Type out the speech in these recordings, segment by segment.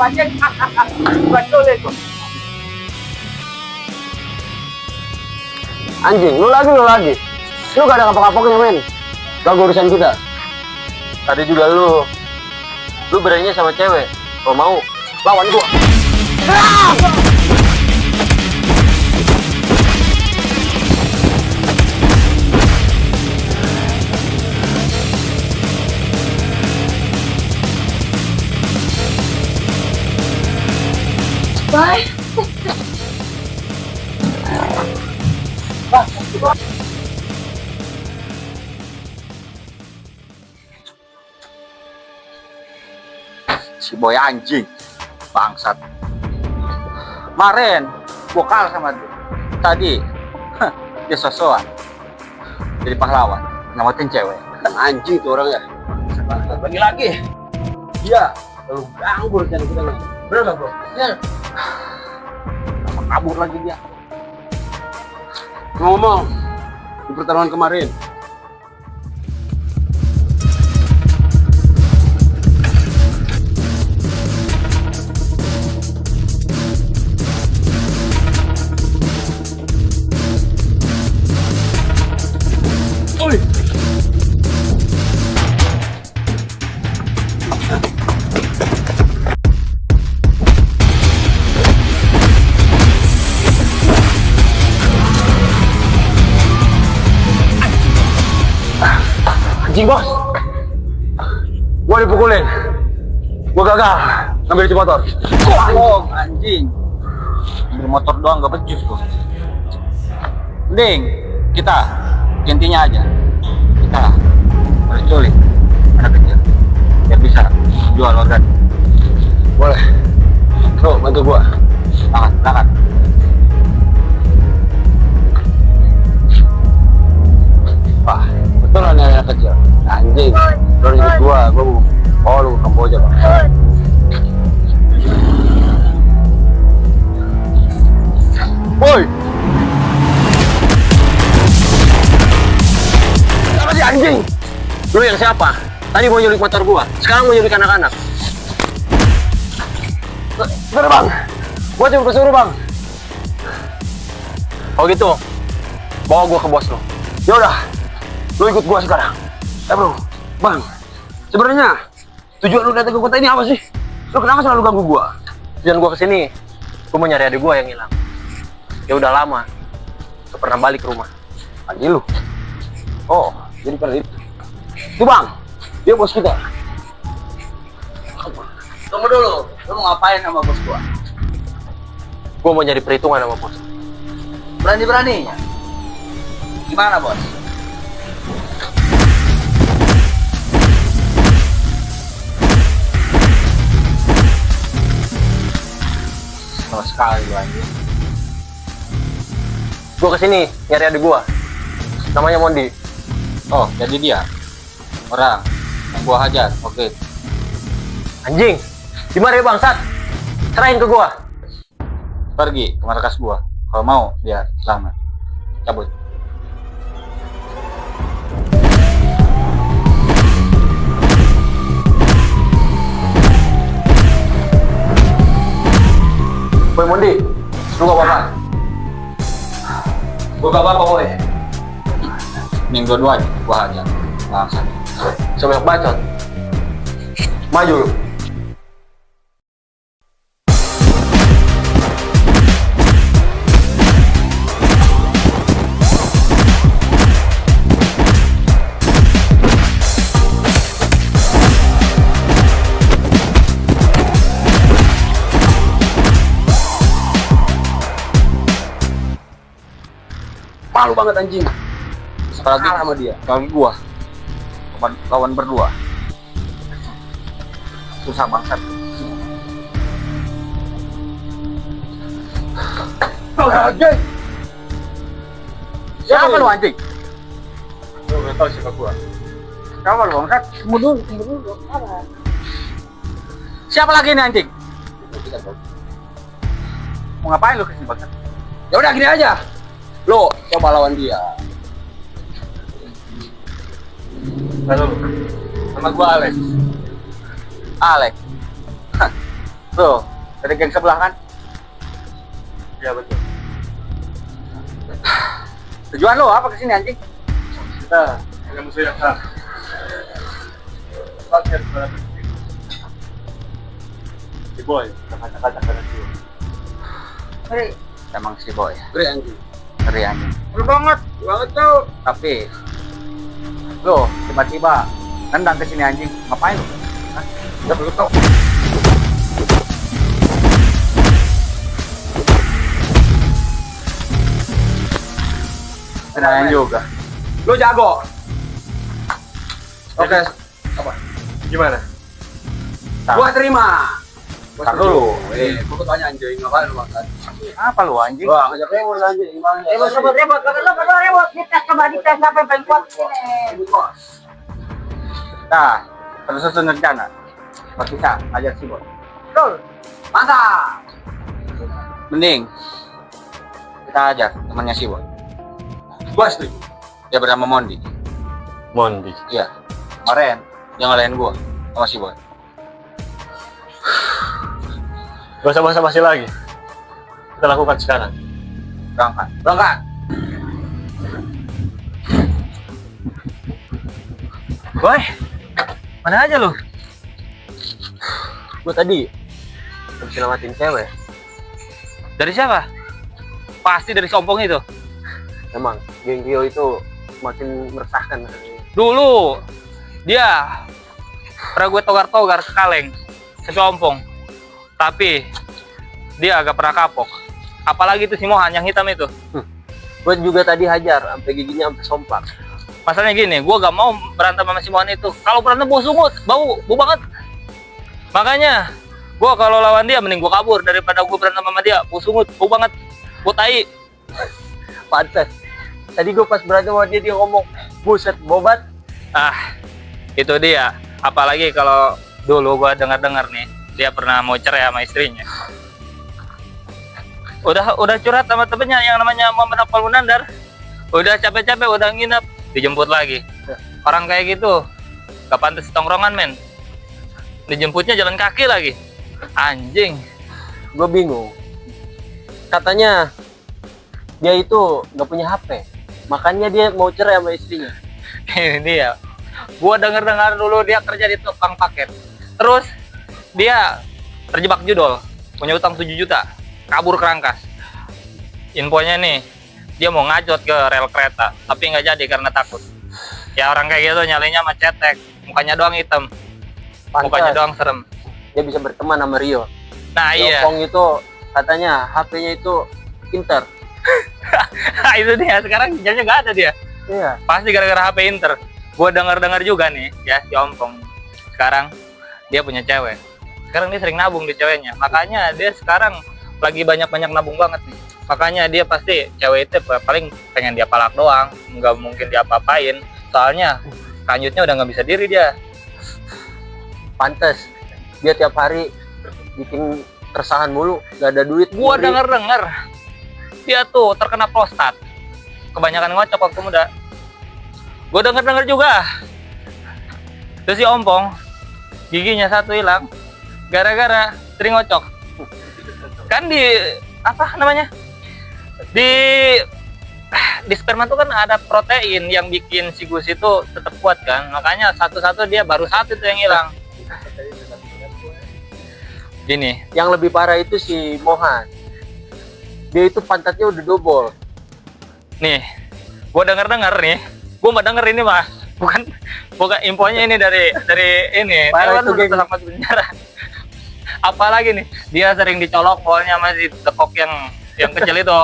anjing. Betul itu. Anjing, lu lagi. Lu gak ada kapok-kapoknya, men. Gak urusan kita. Tadi juga lu beraninya sama cewek. Kalau mau, lawan gua. Bye. Si boy anjing. Bangsat. Kemarin gua kalah sama dia. Tadi dia sosokan jadi pahlawan, nyamatin cewek. Anjing tuh orangnya. Lagi. Iya, lu ganggu rencana kita nih. Bener gak, bro? Ya. Kabur lagi dia. Ngomong di pertarungan kemarin. Oi. Anjing, bos. Gua dipukulin. Gua gagal ngambil di motor. Oh, anjing. Ambil motor doang gak becus tuh. Mending kita intinya aja. Kita harus culik anak kecil biar bisa jual organ. Boleh. Bro, bantu gua. Berangkat. Wah, betul anak kecil. Anjing. Lu ikut gua mau lu ke Kamboja, Bang. Woi. Apa sih anjing? Lu yang siapa? Tadi mau nyulik motor gua, sekarang mau nyulik anak-anak. Bener, Bang. Gua cuma kesuruh, Bang. Oh gitu. Bawa gua ke bos lu. Ya udah. Lu ikut gua sekarang. Bro. Bang. Sebenarnya tujuan lu datang ke kota ini apa sih? Lu kenapa selalu ganggu gua? Tujuan gua kesini, gua mau nyari adik gua yang hilang. Ya udah lama, gak pernah balik ke rumah. Adik lu? Oh, jadi pada itu. Tuh bang, dia bos kita. Tunggu dulu, lu mau ngapain sama bos gua? Gua mau nyari perhitungan sama bos. Berani-beraninya? Gimana bos? Sama sekali lu anjing. Gua kesini nyari adik gua. Namanya Mondi. Oh, jadi dia orang yang gua hajar. Oke. Anjing, gimana ya bangsat? Serahin ke gua. Pergi ke markas gua. Kalau mau biar selamat. Cabut. Boy Mondi, lu gak apa-apa? Gua gak apa-apa, boy. Ning dua-duanya gua hajar. Langsung. Sebanyak bacot. Maju lu. Malu banget anjing. Apalagi Kalah sama dia. Apalagi gua lawan berdua. Susah bangsat. Anjing. Siapa lu anjing? Lu gak tau siapa gua. Siapa lu bangsat? Tunggu dulu. Apa? Siapa lagi ini anjing? Mau ngapain lu kesini bangsat? Ya udah gini aja. Lo coba lawan dia. Halo. Nama gua Alex. Alex. Hah. Bro, dari geng sebelah kan? Iya betul. Tujuan lo apa kesini anjing? Kita hanya musuh yang sama. Pakai berapa? Si boy, kata-kata karena dia. Hei, emang si boy. Beri anjing. Ngeri anjing. Bener banget tuh. Tapi lo tiba-tiba nendang ke sini anjing. Ngapain lo? Hah? Udah perlu tau. Tenang juga. Lu jago. Oke. Apa? Gimana? Tar. Gua terima. Tar dulu. Gua tanya anjing, ngapain lu makan? Apa lu anjing? Wah, ngajak rewel anjing, gimana? Rebut. Kalau rebut, kita coba dites siapa yang paling kuat sini. Nah, tersusun rencana. Pas bisa, ajar si boy. Betul. Mantap. Mending kita ajar temannya si boy. Gua setuju. Dia bernama Mondi. Mondi. Iya. Kemarin dia ngalahin gua sama si boy. Gak usah basa-basi lagi. Kita lakukan sekarang. Berangkat. Berangkat. Boy, mana aja lu? Gua tadi habis nyelamatin cewek. Dari siapa? Pasti dari sompong itu. Emang geng Rio itu makin meresahkan. Dulu dia pernah gue togar-togar ke kaleng, secompong. Tapi dia agak pernah kapok. Apalagi itu si Mohan yang hitam itu. Gue juga tadi hajar sampai giginya sampai somplak. Masalahnya gini, gue gak mau berantem sama si Mohan itu. Kalau berantem bau sungut, bau banget. Makanya gue kalau lawan dia mending gue kabur daripada gue berantem sama dia. Bau sungut, bau banget, bau tai. Pantes. Tadi gue pas berantem sama dia ngomong, buset bobat. Ah, itu dia. Apalagi kalau dulu gue dengar-dengar nih, dia pernah mau cerai sama istrinya. Udah curhat sama temennya yang namanya Muhammad Apal Munandar. Udah capek-capek, udah nginep, dijemput lagi. Orang kayak gitu gak pantas tongkrongan, men. Dijemputnya jalan kaki lagi. Anjing. Gue bingung. Katanya dia itu gak punya HP. Makanya dia mau cerai sama istrinya. Ini dia. Gua dengar dulu dia kerja di tukang paket. Terus dia terjebak judol, punya utang 7 juta, kabur ke Rangkas. Infonya nih, dia mau ngajot ke rel kereta, tapi nggak jadi karena takut. Ya orang kayak gitu nyalinya sama cetek, mukanya doang hitam, mukanya Pantes. doang serem. Dia bisa berteman sama Rio. Nah iya, Jopong itu katanya HP-nya itu pinter. itu dia. Sekarang jamnya nggak ada dia. Iya. Pasti gara-gara HP Inter. Gua dengar juga nih, ya si Ompong. Sekarang dia punya cewek. Sekarang dia sering nabung di ceweknya. Makanya dia sekarang lagi banyak nabung banget nih. Makanya dia pasti cewek itu paling pengen dia palak doang, nggak mungkin dia apa-apain. Soalnya kanjutnya udah nggak bisa diri dia. Pantes. Dia tiap hari bikin keresahan mulu, gak ada duit. Gua Ngeri. denger dia tuh terkena prostat. Kebanyakan ngocok waktu muda. Gua denger juga. Terus si Ompong giginya satu hilang gara-gara sering ngocok. Kan di apa namanya? Di sperma tuh kan ada protein yang bikin si Gus itu tetap kuat kan. Makanya satu-satu dia baru satu tuh yang hilang. Gini, Yang lebih parah itu si Mohan. Dia itu pantatnya udah double. nih, gua denger nih, gua nggak denger ini mah, bukan infonya ini dari ini, Parah dia kan itu, udah geng. masuk penjara. Apalagi nih, dia sering dicolok bolnya masih tekok yang kecil itu.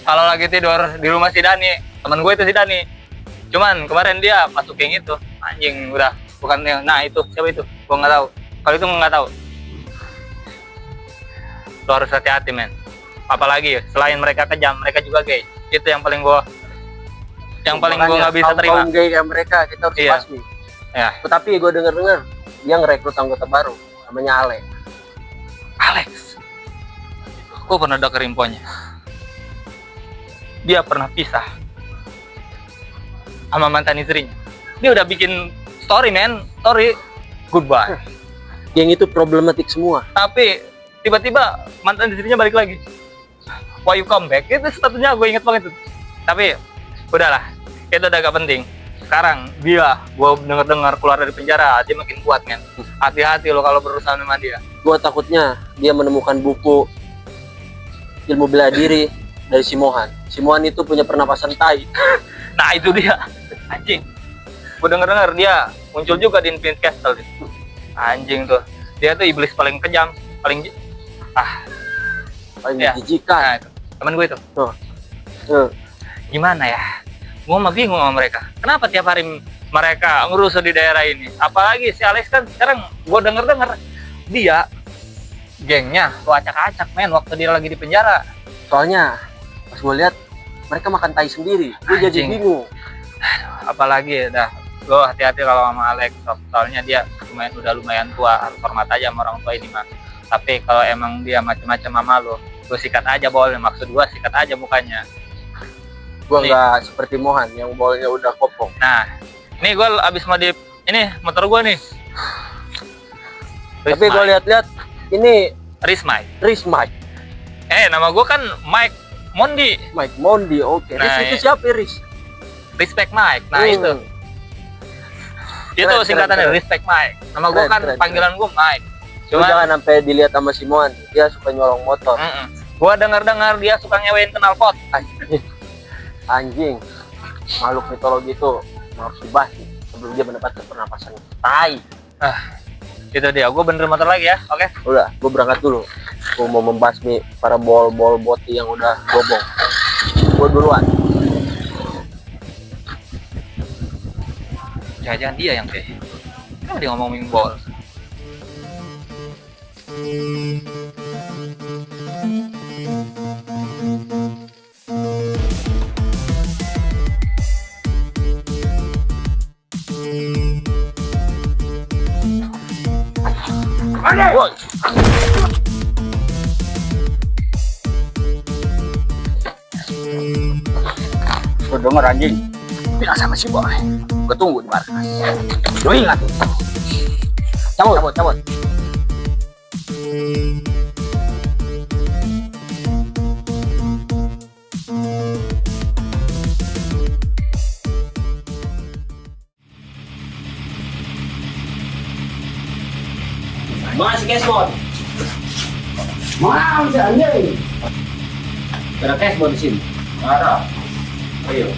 Kalau lagi tidur di rumah si Dani, teman gue itu si Dani. Cuman kemarin dia masuk geng itu, anjing udah bukan yang, nah itu siapa itu, gua nggak tahu. Kalau itu nggak tahu. Lo harus hati-hati men. Apalagi selain mereka kejam, mereka juga gay. Itu yang paling gua nggak bisa terima. Kaum gay kayak mereka kita harus Iya. basmi. Ya, Tapi gue denger dia ngerekrut anggota baru namanya Ale. Alex. Gua pernah denger infonya. Dia pernah pisah sama mantan istrinya. Dia udah bikin story men, story goodbye. Geng itu problematik semua. Tapi tiba-tiba mantan istrinya balik lagi. Why you come back? Itu statusnya gue inget banget itu. Tapi udahlah, itu udah gak penting. Sekarang dia, gue denger-dengar keluar dari penjara, dia makin kuat men. Hati-hati lo kalau berurusan sama dia. Gue takutnya dia menemukan buku ilmu bela diri dari si Mohan. Si Mohan itu punya pernapasan tai. Nah itu dia, anjing. Gue denger-dengar dia muncul juga di Infinite Castle. Anjing tuh, dia tuh iblis paling kejam, paling Paling ya. menjijikan. Nah, itu. Temen gue itu. Gimana ya? Gue mah bingung sama mereka. Kenapa tiap hari mereka ngerusuh di daerah ini? Apalagi si Alex kan sekarang gue denger-dengar dia gengnya tuh acak-acak men waktu dia lagi di penjara. Soalnya pas gue lihat mereka makan tai sendiri. Gue jadi Anjing. bingung. Apalagi dah lo hati-hati kalau sama Alex, soalnya dia udah lumayan tua, harus hormat aja sama orang tua ini mah. Tapi kalau emang dia macam-macam sama lo sikat aja boleh, maksud gua sikat aja mukanya. Gue Nih. nggak seperti Mohan yang bolanya udah kopong. Nah, ini gua abis modif ini motor gua nih. Tapi gue lihat-lihat ini Rismai. Rismai. Nama gua kan Mike Mondi. Mike Mondi, oke. Nah, Riz itu siapa Riz? Respect Mike. Nah, itu. Itu Keren, singkatannya keren. Respect Mike. Nama gua Keren, kan keren, panggilan gua Mike. Lu jangan sampai dilihat sama si Mohan. Dia suka nyolong motor. Gua dengar-dengar dia suka nyewain knalpot. Anjing. Makhluk mitologi itu harus dibahas sebelum dia mendapatkan pernapasan tai. Itu dia. Gua benerin motor lagi ya. Oke. Udah, gue berangkat dulu. Gue mau membasmi para bol-bol boti yang udah gobong. Gue duluan. Jangan-jangan dia yang kayak. Kenapa dia ngomongin bol? Woi. Gue denger anjing. Bilang sama si boy. Gue tunggu di markas. Lu ingat. Cabut. Masih cashboard. Mau si anjing. Ada cashboard di sini. Ada. Ayo.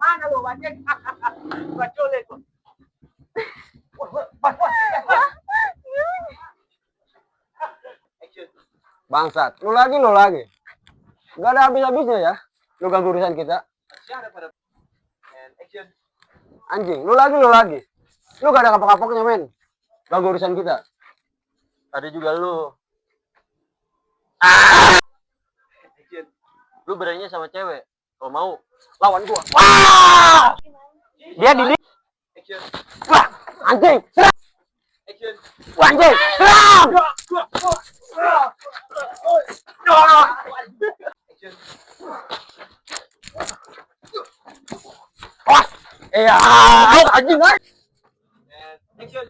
Mana lu anjing? Gua culik lu. Bangsat, lu lagi. Gak ada habis-habisnya ya. Lu ganggu urusan kita. Anjing, lu lagi. Lu gak ada kapok-kapoknya men. Ganggu urusan kita. Ada juga lu. Lu beraninya sama cewek. Kalau mau, lawan gua. Wah! Dia di Wah, anjing. Serang! Wah, anjing. Serang! Wah! Iya, anjing. Action.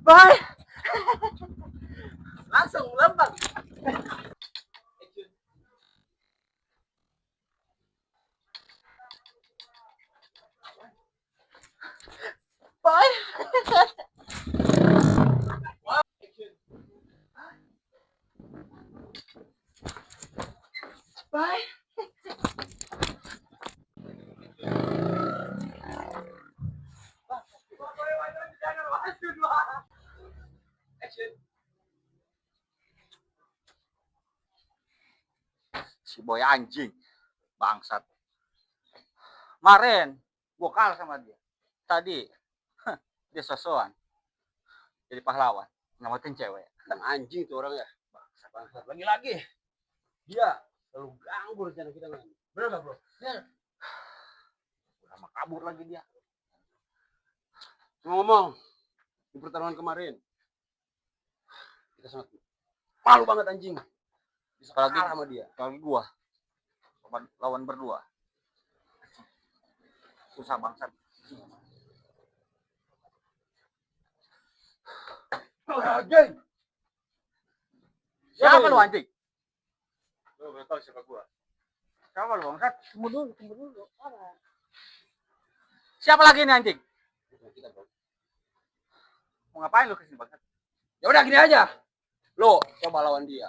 Boy. Langsung lempar. Boy. Boy. Si Boy anjing. Bangsat. Kemarin gua kalah sama dia. Tadi dia sosokan jadi pahlawan, nyelamatin cewek. Anjing tuh orang ya. Bangsat. Lagi-lagi. Dia selalu ganggu rencana kita kan. Bener gak bro? Udah mah kabur lagi dia. Ngomong di pertarungan kemarin kita sangat malu banget anjing. Bisa Apalagi kalah sama dia. Apalagi gua lawan berdua. Susah bangsat. Anjing. Siapa lu anjing? Lu belum tahu siapa gua. Siapa lu bangsat? Tunggu dulu. Sabar. Siapa lagi nih anjing? Kita bro. Mau ngapain lu kesini bangsat? Ya udah gini aja. Lo coba lawan dia.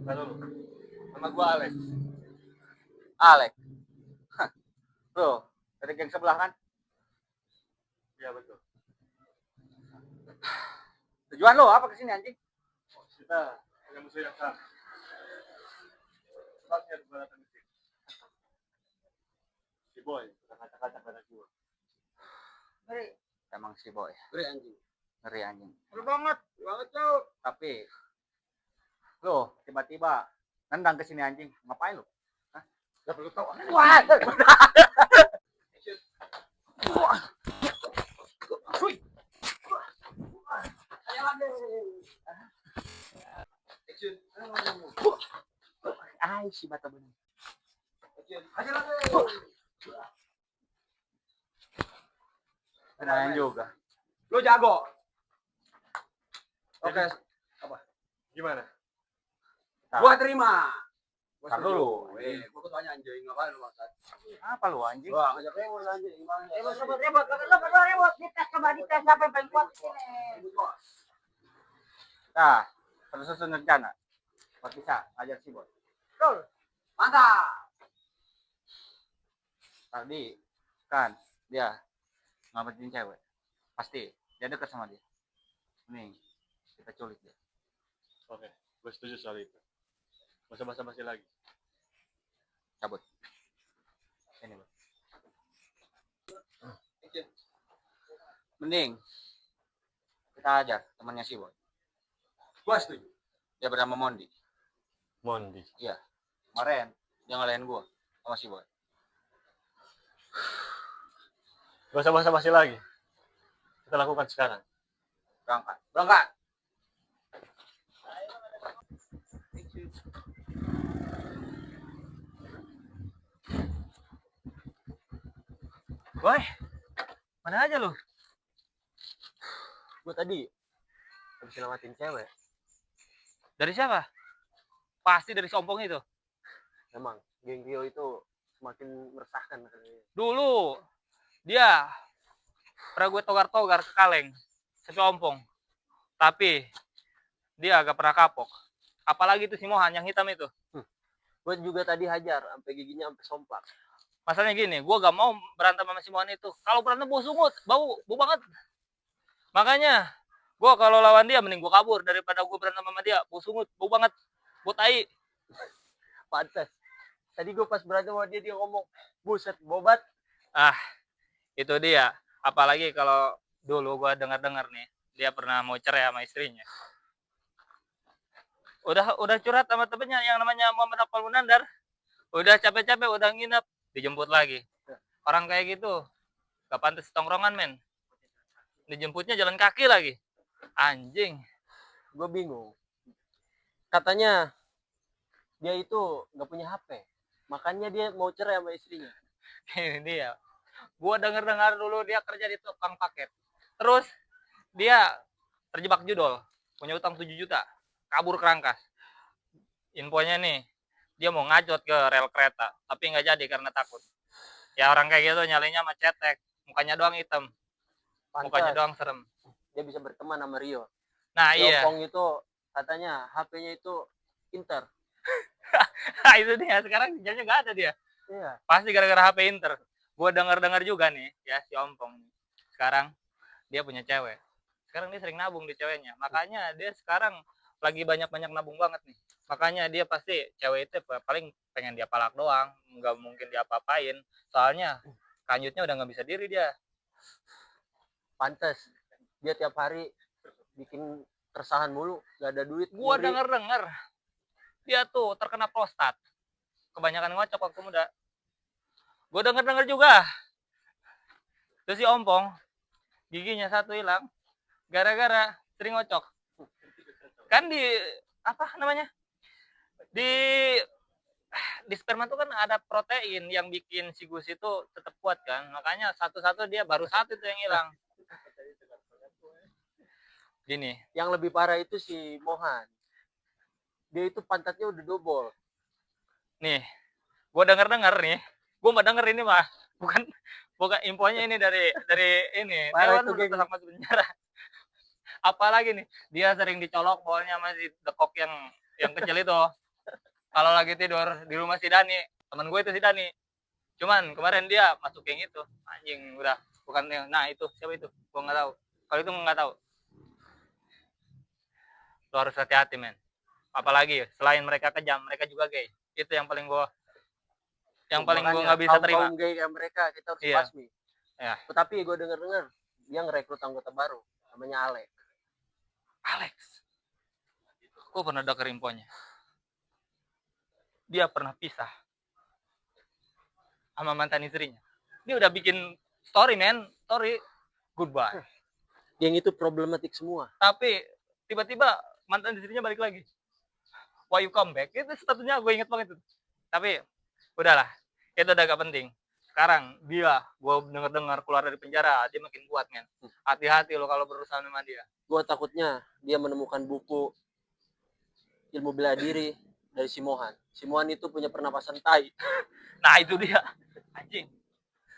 Lalu nama gua Alex. Alex. Hah. Bro, dari geng sebelah kan? Iya betul. Tujuan lo apa kesini anjing? Kita punya musuh yang sama. Tempatnya di Baratan Mesir. Si Boy, udah kacak-kacak pada gua. Ngeri. Emang si Boy. Ngeri anjing. Ngeri anjing. Ngeri banget. Banget cow. Tapi lo tiba-tiba nendang ke sini anjing. Ngapain lo? Hah? Gak perlu tahu. Wah. Ay, si bata bener. Kenalan juga. Lo jago. Oke. Gimana? Gua terima. Tar dulu. Gua ketuanya anjing. Ngapain lu maksud? Apa lu anjing? Gua ngajak rewel anjing. Gimana? Ribut. Lo berdua ribut. Coba dites siapa yang paling kuat di sini. Nah, terus susun rencana. Buat bisa ngajak si Boy. Betul. Mantap. Tadi kan dia ngamatin cewek. Pasti dia dekat sama dia. Nih, kita culik dia. Oke, gue setuju soal itu. Gak usah basa-basi lagi. Cabut. Ini, Bro. Mending kita ajar temannya si Boy. Gua setuju. Dia bernama Mondi. Mondi. Iya. Kemarin dia ngalahin gua sama si Boy. Gak usah basa-basi lagi. Kita lakukan sekarang. Berangkat. Berangkat. Boy, mana aja lu? Gue tadi habis nyelamatin cewek. Dari siapa? Pasti dari sompong itu. Emang, geng Rio itu semakin meresahkan. Dulu dia pernah gue togar-togar ke kaleng secompong. Tapi dia agak pernah kapok. Apalagi itu si Mohan yang hitam itu. Gue juga tadi hajar, sampai giginya sampai somplak. Masalahnya gini, gue gak mau berantem sama si Mohan itu. Kalau berantem bau sungut, bau banget. Makanya gue kalau lawan dia mending gue kabur daripada gue berantem sama dia. Bau sungut, bau banget, bau tai. Pantes. Tadi gue pas berantem sama dia ngomong, buset, bobat. Ah, itu dia. Apalagi kalau dulu gue dengar-dengar nih, dia pernah mau cerai sama istrinya. Udah curhat sama temennya yang namanya Muhammad Apal Munandar. Udah capek-capek, udah nginep, dijemput lagi. Orang kayak gitu gak pantas tongkrongan, men. Dijemputnya jalan kaki lagi. Anjing. Gue bingung. Katanya dia itu gak punya HP. Makanya dia mau cerai sama istrinya. Ini dia. Gua denger-dengar dulu dia kerja di tukang paket. Terus dia terjebak judol, punya utang 7 juta, kabur ke Rangkas. Infonya nih, dia mau ngajot ke rel kereta, tapi nggak jadi karena takut. Ya orang kayak gitu nyalinya sama cetek, mukanya doang hitam, mukanya Pantas doang serem. dia bisa berteman sama Rio. Nah Si iya, Opong itu katanya HP-nya itu Inter. itu dia, sekarang jadinya nggak ada dia. Iya. Pasti gara-gara HP Inter. Gue denger-dengar juga nih, ya si Ompong. Sekarang dia punya cewek. Sekarang dia sering nabung di ceweknya. Makanya dia sekarang lagi banyak-banyak nabung banget nih. Makanya dia pasti cewek itu paling pengen dia palak doang. Nggak mungkin dia apa-apain. Soalnya kanjutnya udah nggak bisa diri dia. Pantas dia tiap hari bikin keresahan mulu, gak ada duit. Gue nyuri. denger-denger dia tuh terkena prostat. Kebanyakan ngocok waktu muda. Gue denger-denger juga. Terus si Ompong, giginya satu hilang. Gara-gara sering ngocok. Kan di apa namanya, di sperma tuh kan ada protein yang bikin si Gus itu tetap kuat kan, makanya satu-satu dia baru satu itu yang hilang. Gini, Yang lebih parah itu si Mohan. Dia itu pantatnya udah double. nih gue denger nih, gue mau denger ini mah bukan bukan infonya ini dari ini Parah Dewan itu, udah geng. masuk penjara. Apalagi nih, dia sering dicolok bolnya masih dekok yang kecil itu kalau lagi tidur di rumah si Dani, teman gue itu si Dani. Cuman kemarin dia masuk yang itu, anjing udah bukan yang, nah itu siapa itu? Gue nggak tahu. Kalau itu nggak tahu. Lo harus hati-hati men. Apalagi selain mereka kejam, mereka juga gay. Itu yang paling gue nggak bisa terima. Kaum gay kayak mereka kita harus Iya. basmi. Ya. Tetapi gue denger dia ngerekrut anggota baru namanya Alex. Alex, gue pernah denger infonya. Dia pernah pisah sama mantan istrinya. Dia udah bikin story men, story goodbye. Yang itu problematik semua. Tapi tiba-tiba mantan istrinya balik lagi. Why you come back? Itu statusnya gue inget banget itu. Tapi udahlah, itu udah gak penting. Sekarang dia, gue denger-dengar keluar dari penjara, dia makin kuat men. Hati-hati lo kalau berusaha sama dia. Gue takutnya dia menemukan buku ilmu bela diri dari si Mohan. Si Mohan itu punya pernapasan tai. Nah itu dia, anjing.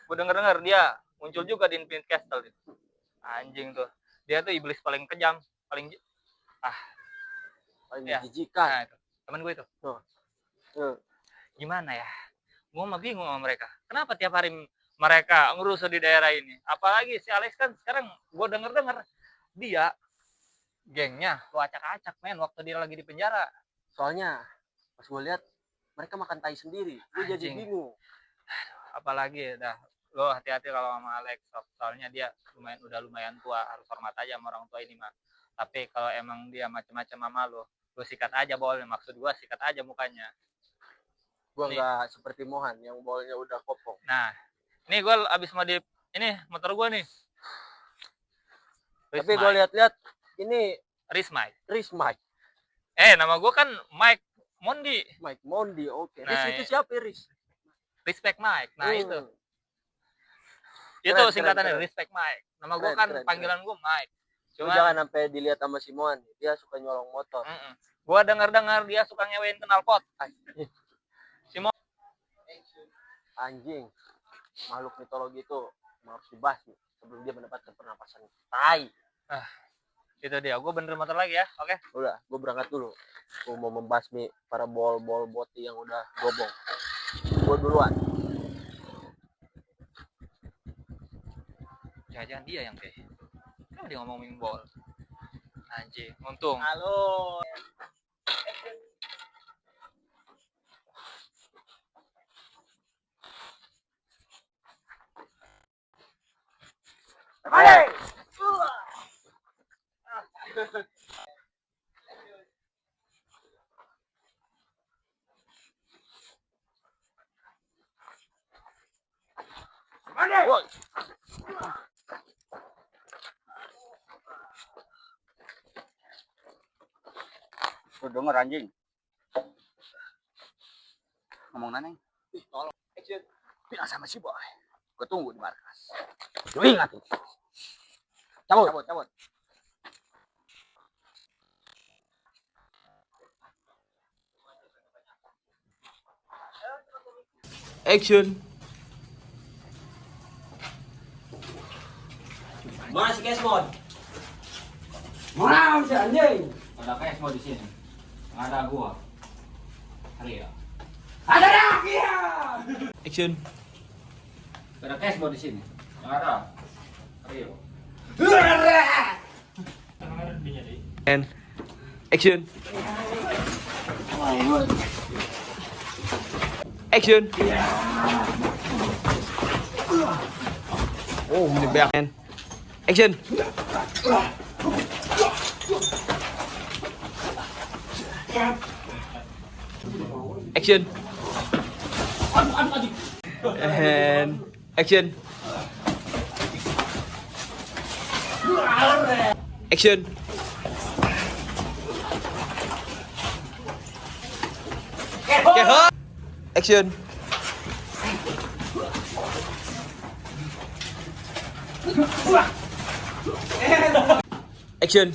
Gue denger-dengar dia muncul juga di Infinite Castle itu. Anjing tuh, dia tuh iblis paling kejam, paling Paling ya. menjijikan. Nah itu, temen gue itu. Tuh. Gimana ya? Gue mah bingung sama mereka. Kenapa tiap hari mereka ngerusuh di daerah ini? Apalagi si Alex kan sekarang gue denger-denger dia gengnya lu acak-acak men waktu dia lagi di penjara. Soalnya pas gue lihat mereka makan tai sendiri. Gue jadi Anjing. bingung. Apalagi dah lo hati-hati kalau sama Alex, soalnya dia udah lumayan tua, harus hormat aja sama orang tua ini mah. Tapi kalau emang dia macam-macam sama lo sikat aja boleh. Maksud gue sikat aja mukanya. Gue Nih. nggak seperti Mohan yang bolanya udah kopong. Nah, ini gue abis mau ini motor gue nih. Tapi gue lihat-lihat ini Rismai. Mike. Nama gue kan Mike Mondi. Mike Mondi, oke. Nah, Riz itu siapa Riz? Respect Mike. Nah itu Keren, singkatannya keren. Respect Mike. Nama gue Keren, kan keren, panggilan gue Mike. Lu Cuma jangan sampai dilihat sama si Mohan. Dia suka nyolong motor. gue dengar dia suka ngewein knalpot. Anjing. Makhluk mitologi itu harus dibasmi sebelum dia mendapatkan pernapasan tai. Itu dia. Gue bener motor lagi ya. Oke. Udah, gue berangkat dulu. Gue mau membasmi para bol-bol boti yang udah gobong. Gue duluan. Jangan dia yang kayak. Kenapa dia ngomongin bol? Anjing. Untung. Halo. Balik. Balik. Woi. Lu denger anjing. Ngomong naneng. Tolong. Bilang sama si boy. Gue tunggu di markas. Lu ingat itu. Cabut. Cabut. Action. Mana si Kesmod? Mana si anjing? Ada kayak semua di sini. Ada gua. Rio. Ada dah ya. Action. Ada kayak semua di sini. Ada. Rio. And action. Action. Oh, ini banyak. And action. Action. And action. Action. Action. Action.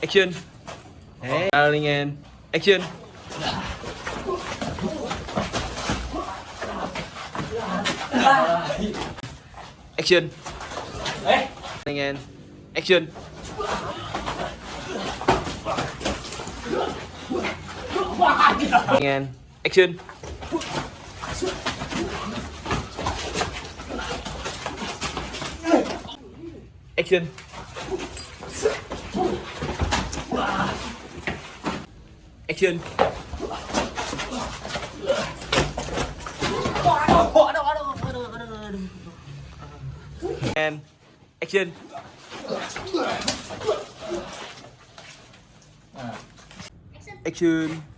Action. Darling and action. Action. Darling and action. And action. Action. Action. And action. Action.